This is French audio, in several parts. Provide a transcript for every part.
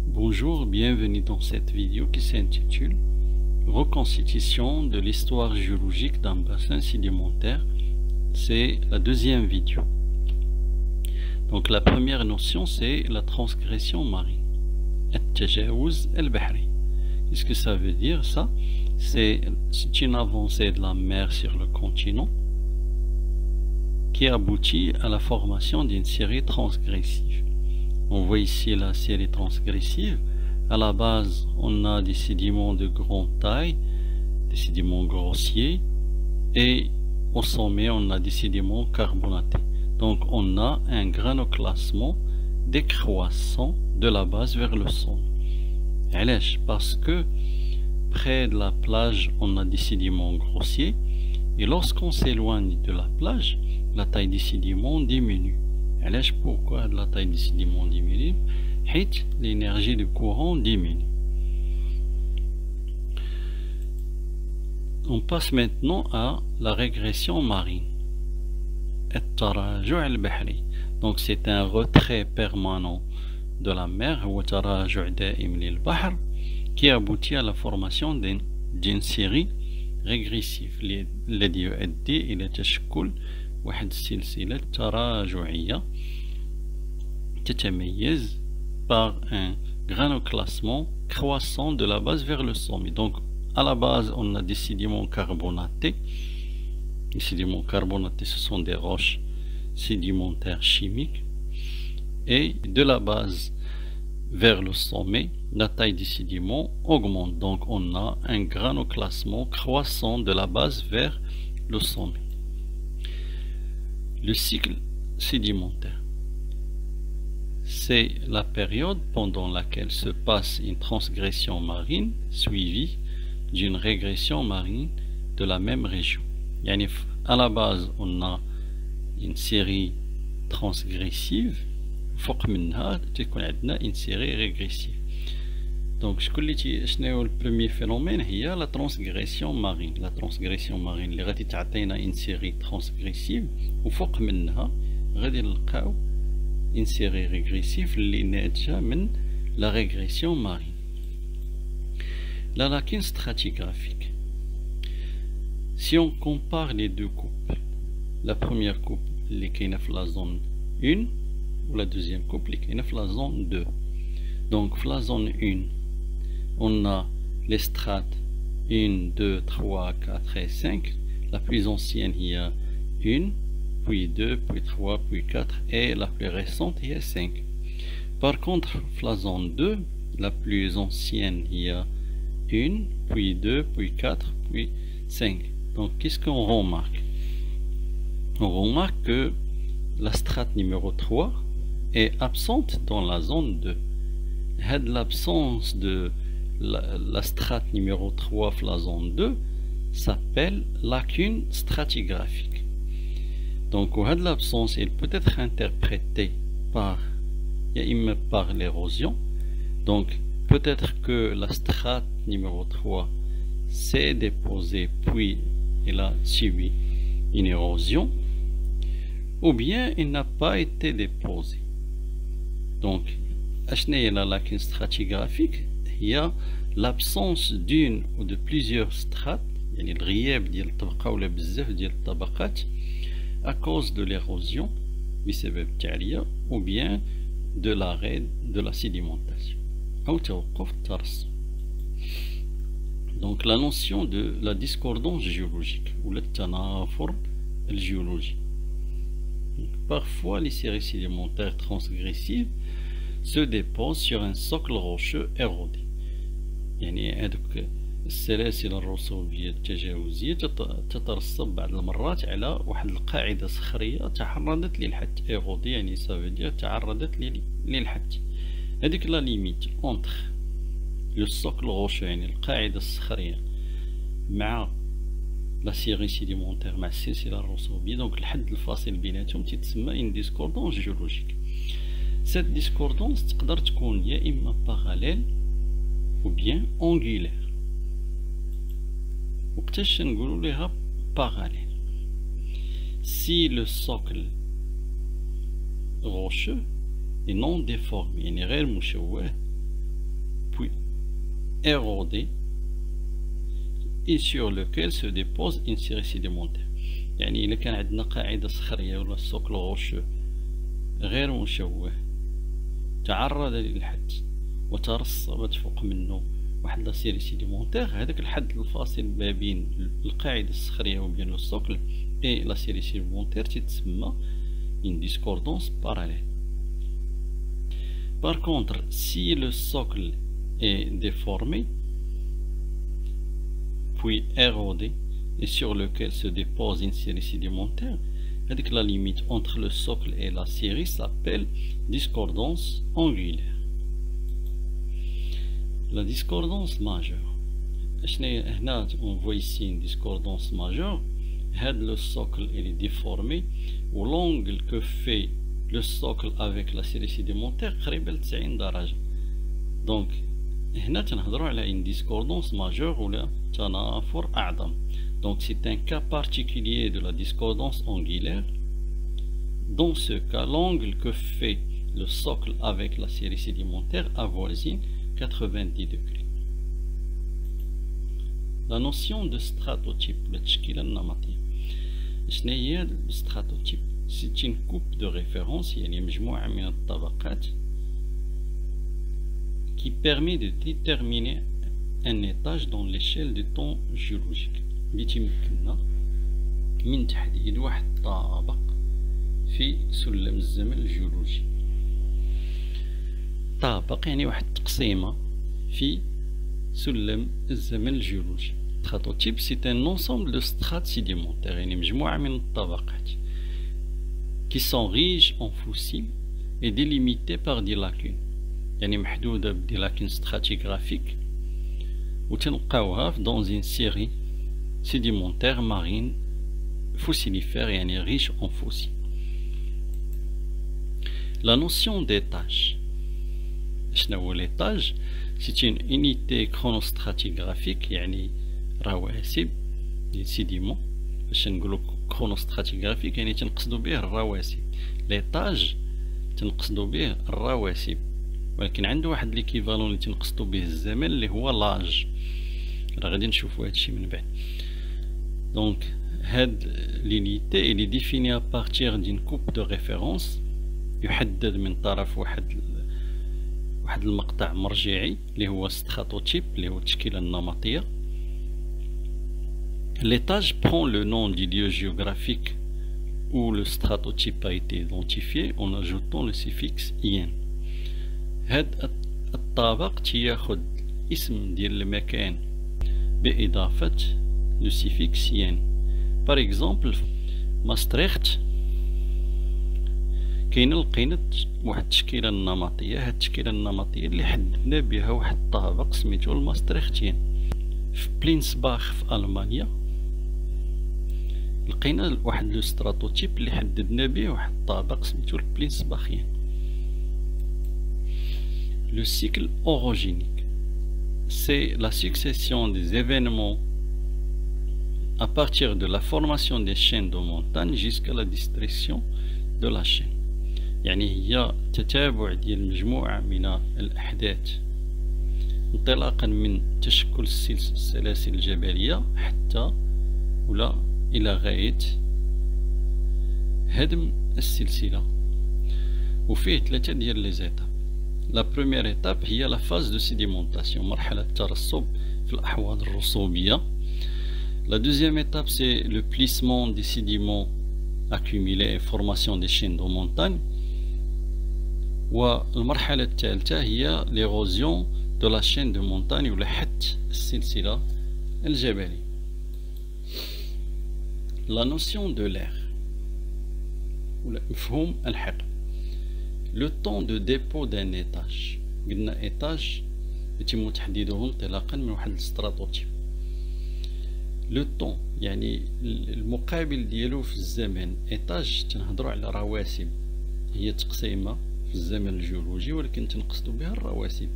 Bonjour, bienvenue dans cette vidéo qui s'intitule Reconstitution de l'histoire géologique d'un bassin sédimentaire. C'est la deuxième vidéo. Donc la première notion, c'est la transgression marine. التجاوز البحري. Qu'est-ce que ça veut dire ça? C'est une avancée de la mer sur le continent qui aboutit à la formation d'une série transgressive. On voit ici la série transgressive. À la base, on a des sédiments de grande taille, des sédiments grossiers, et au sommet, on a des sédiments carbonatés. Donc, on a un granoclassement décroissant de la base vers le sommet. Parce que près de la plage, on a des sédiments grossiers, et lorsqu'on s'éloigne de la plage, la taille des sédiments diminue. Pourquoi la taille des sédiments diminue? L'énergie du courant diminue. On passe maintenant à la régression marine. Donc c'est un retrait permanent de la mer qui aboutit à la formation d'une série régressive الذي يؤدي إلى تشكل واحد السلسلة تراجعية تتميز par un granoclassement croissant de la base vers le sommet. Donc à la base on a des sédiments carbonatés. Les sédiments carbonatés, ce sont des roches sédimentaires chimiques, et de la base vers le sommet, la taille des sédiments augmente. Donc on a un granoclassement croissant de la base vers le sommet. Le cycle sédimentaire, c'est la période pendant laquelle se passe une transgression marine suivie d'une régression marine de la même région. À la base, on a une série transgressive, فوق منها تكون عندنا une série régressive. Donc, le premier phénomène هي la transgression marine. La transgression marine اللي غادي تعطينا une série transgressive وفوق منها غادي نلقاو une série régressive اللي ناتجة من la régression marine. La lacune stratigraphique. Si on compare les deux coupes, la première coupe اللي كاينة في la zone 1 ou la deuxième coupe اللي كاينة في la zone 2. Donc في la zone 1, on a les strates 1, 2, 3, 4 et 5. La plus ancienne, il y a 1, puis 2, puis 3, puis 4, et la plus récente, il y a 5. Par contre, la zone 2, la plus ancienne, il y a 1, puis 2, puis 4, puis 5. Donc, qu'est-ce qu'on remarque? On remarque que la strate numéro 3 est absente dans la zone 2. L'absence de la strate numéro 3 dans la zone 2 s'appelle lacune stratigraphique. Donc, l'absence peut être interprétée par l'érosion. Donc, peut-être que la strate numéro 3 s'est déposée, puis elle a subi une érosion, ou bien il n'a pas été déposé. Donc, la lacune stratigraphique, il y a l'absence d'une ou de plusieurs strates, الغياب ديال الطبقة ولا بزاف ديال الطبقات à cause de l'érosion بسبب التعرية ou bien de l'arrêt de la sédimentation أو توقف الترسب. Donc la notion de la discordance géologique ou le tanafur géologique. Parfois les séries sédimentaires transgressives se déposent sur un socle rocheux érodé. هذوك السلاسل الرسوبية التجاوزية تترسب بعض المرات على واحد القاعدة صخرية تعرضت للحت إيرودي، سافودير تعرضت للحت. هذيك لا ليميت اونتر لو سوكل روشو، القاعدة الصخرية مع لا سيري سيديمونتير، مع السلسلة الرسوبية. دونك الحد الفاصل بيناتهم تتسمى ان ديسكوردونس جيولوجيك. سيت ديسكوردونس تقدر تكون يا اما باراليل ou bien angulaire. وقتاش نقولوا ليها parallèle؟ si le socle rocheux est non déformé يعني غير مشوه puis érodé et sur lequel se dépose une série sédimentaire. يعني إلا كان عندنا قاعدة صخرية ولا سوكل غوشو غير مشوه تعرض للحد وترسبت فوق منه واحد لا سيري سيديمونتير، هذاك الحد الفاصل ما بين القاعدة الصخرية وبين السوكل et la série sédimentaire تتسمى une discordance parallèle. Par contre, si le socle est déformé puis érodé et sur lequel se dépose une série sédimentaire, avec la limite entre le socle et la série s'appelle discordance angulaire. La discordance majeure. On voit ici une discordance majeure. Le socle est déformé ou l'angle que fait le socle avec la série sédimentaire قريبة ل 90 درجة. Donc هنا تنهضروا على une discordance majeure ولا تنافر أعظم. Donc c'est un cas particulier de la discordance angulaire. Dans ce cas, l'angle que fait le socle avec la série sédimentaire avoisine 90 degrés. La notion de stratotype, le تشكيلة النمطية. شنو هي الستراتوتيب؟ C'est une coupe de référence, يعني مجموعة من الطبقات qui permet de déterminer un étage dans l'échelle du temps géologique. بيتمكننا من تحديد واحد الطابق في سلم الزمن الجيولوجي. طابق يعني واحد التقسيمة في سلم الزمن الجيولوجي. Stratotype, c'est un ensemble de strates sédimentaires, يعني مجموعة من الطبقات qui sont riches en fossiles et délimitées par des lacunes. يعني محدودة بدي lacunes stratigraphiques وتلقاوها dans une série sédimentaire marine fossilifère يعني riche en fossiles. La notion d'étage. شنو هو l'étage? C'est une unité chronostratigraphique يعني رواسب ديال سيديمون. باش نقولو chronostratigraphique يعني تنقصدو به الرواسب. ليطاج تنقصدو به الرواسب، ولكن عنده واحد ليكيفالون اللي تنقصدو به الزمن اللي هو لاج. راه غادي نشوفو هادشي من بعد. دونك هاد لونيتي اللي ديفيني ابارتيغ دين كوب دو ريفيرونس، يحدد من طرف واحد المقطع مرجعي اللي هو ستراتوتيب اللي هو التشكيلة النمطية. L'étage prend le nom du lieu géographique où le stratotype a été identifié en ajoutant le suffixe ien. هاد الطابق تياخد اسم ديال المكان بإضافة le suffixe ien. Par exemple ماستريخت لقينا واحد التشكيلة النمطية. هاد التشكيلة النمطية اللي حددنا بها واحد الطابق سميتو الماستريختين. في بلينسباخ في ألمانيا لقينا واحد لو ستراتوتيب اللي حددنا به واحد الطابق سميتو البلينسباخيان. Le cycle orogénique, c'est la succession des événements à partir de la formation des chaînes de montagne jusqu'à la destruction de la chaîne. يعني هي تتابع ديال مجموعة من الأحداث انطلاقا من تشكل السلاسل الجبلية حتى ولا إلى غاية هدم السلسلة. وفيه 3 ديال لي زيتاب. لا بروميير ايتاب هي لا فاز دو سيديمونطاسيون، مرحلة الترسب في الأحواض الرسوبية. La deuxième étape, c'est le plissement des sédiments accumulés et formation des chaînes de montagne. والمرحلة الثالثة هي l'érosion de la chaîne de montagne ولا حت السلسلة الجبلية. La notion de l'air ولا مفهوم الحقل. Le temps de dépôt d'un étage. قلنا étage يتم تحديده انطلاقا من واحد الستراتوتيب. لو طون يعني المقابل ديالو في الزمن. ايطاج تنهضروا على رواسب، هي تقسيمه في الزمن الجيولوجي ولكن تنقصدوا بها الرواسب.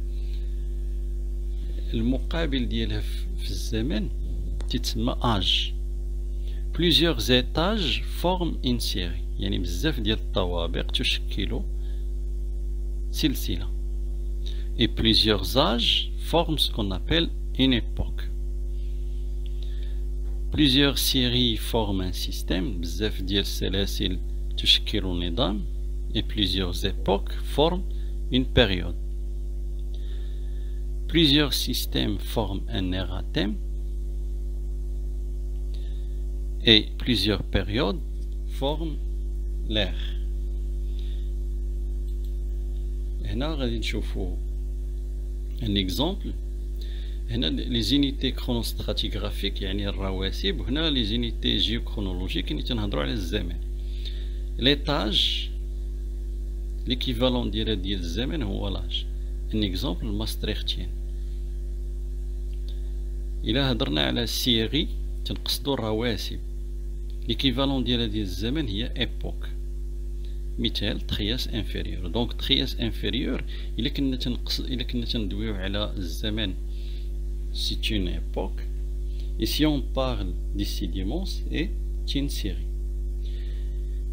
المقابل ديالها في الزمن تتسمى اج. plusieurs étages forment une série. يعني بزاف ديال الطوابق تشكل سلسلة. Et plusieurs âges forment ce qu'on appelle une époque. Plusieurs séries forment un système. بزاف ديال السلاسل تشكل نظام. Et plusieurs époques forment une période. Plusieurs systèmes forment un érathème. Et plusieurs périodes forment l'ère. هنا غادي نشوفوا un exemple. هنا les unités chronostratigraphiques يعني الرواسب، وهنا les unités géochronologiques اللي تنهضروا على الزمن. l'étage l'équivalent ديال الزمن هو l'âge. un exemple maastrichtien. إلا هضرنا على سيري تنقصدوا الرواسب. l'équivalent ديال الزمن هي époque. مثال ترياس انفيريور. دونك ترياس انفيريور الا كنا تندويو على الزمن c'est une époque, et si on parle des sédiments c'est une série.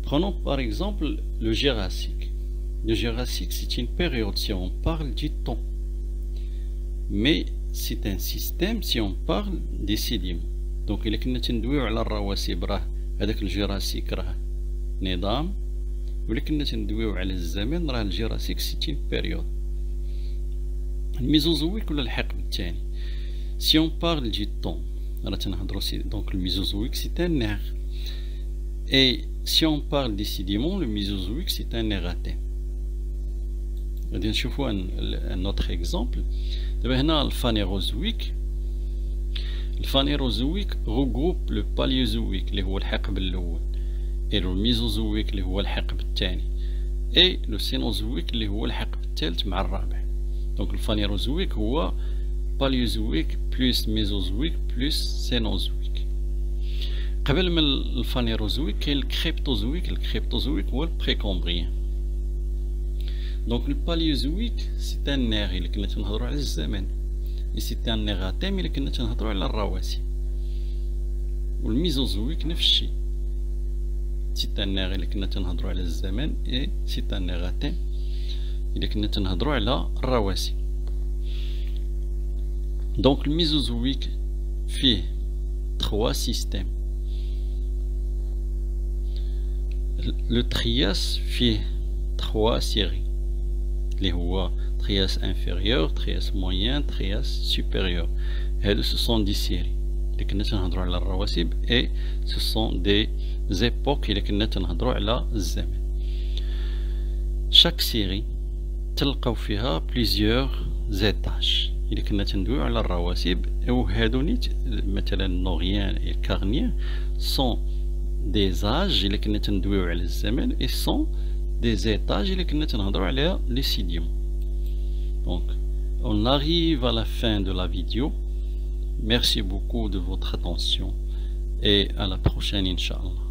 Prenons par exemple le Jurassique. Le Jurassique c'est une période si on parle du temps, mais c'est un système si on parle des sédiments. donc الا كنا تندويو على الرواسب راه هذاك الجوراسيك راه نظام، ولكن تندويو على الزمن راه الجوراسيك سي اون بيريود. الميزوزويك ولا الحقب الثاني si on parle du temps راه تنهضروا donc le mésozoïque c'est un ère, et si on parle des sédiments le mésozoïque c'est un érathème. غادي نشوفوا un autre exemple. دابا هنا الفانيروزويك. الفانيروزويك regroupe le paléozoïque اللي هو الحقب الأول، et le mésozoïque اللي هو الحقب الثاني، et le cénozoïque اللي هو الحقب الثالث مع الرابع. donc الفانيروزويك هو paléozoïque plus mésozoïque plus cénozoïque. قبل من الفانيروزويك كاين الكريبتوزويك. الكريبتوزويك هو البريكومبريان. donc le paléozoïque c'est un ère اللي كنا تنهضروا على الزمن، et c'est un érathème اللي كنا تنهضروا على الرواسب. والميزوزويك نفس الشيء، c'est un ère اللي كنا تنهضروا على الزمن، et c'est un érathème اللي كنا تنهضروا على الرواسب. donc le mésozoïque فيه 3 systèmes. le Trias فيه 3 séries اللي هو Trias inférieur, Trias moyen, Trias supérieur. هادو ce sont des séries اللي كنا تنهضروا على الرواسب، et ce sont des époques اللي كنا تنهضروا على الزمن. chaque série تلقاو فيها plusieurs étages اللي كنا تندويو على الرواسب، وهادو نيت مثلا النوريان et الكارنيان sont des âges اللي كنا تندويو على الزمن، et sont des étages اللي كنا تنهضروا عليها les sédiments. donc on arrive à la fin de la vidéo. Merci beaucoup de votre attention et à la prochaine Inch'Allah.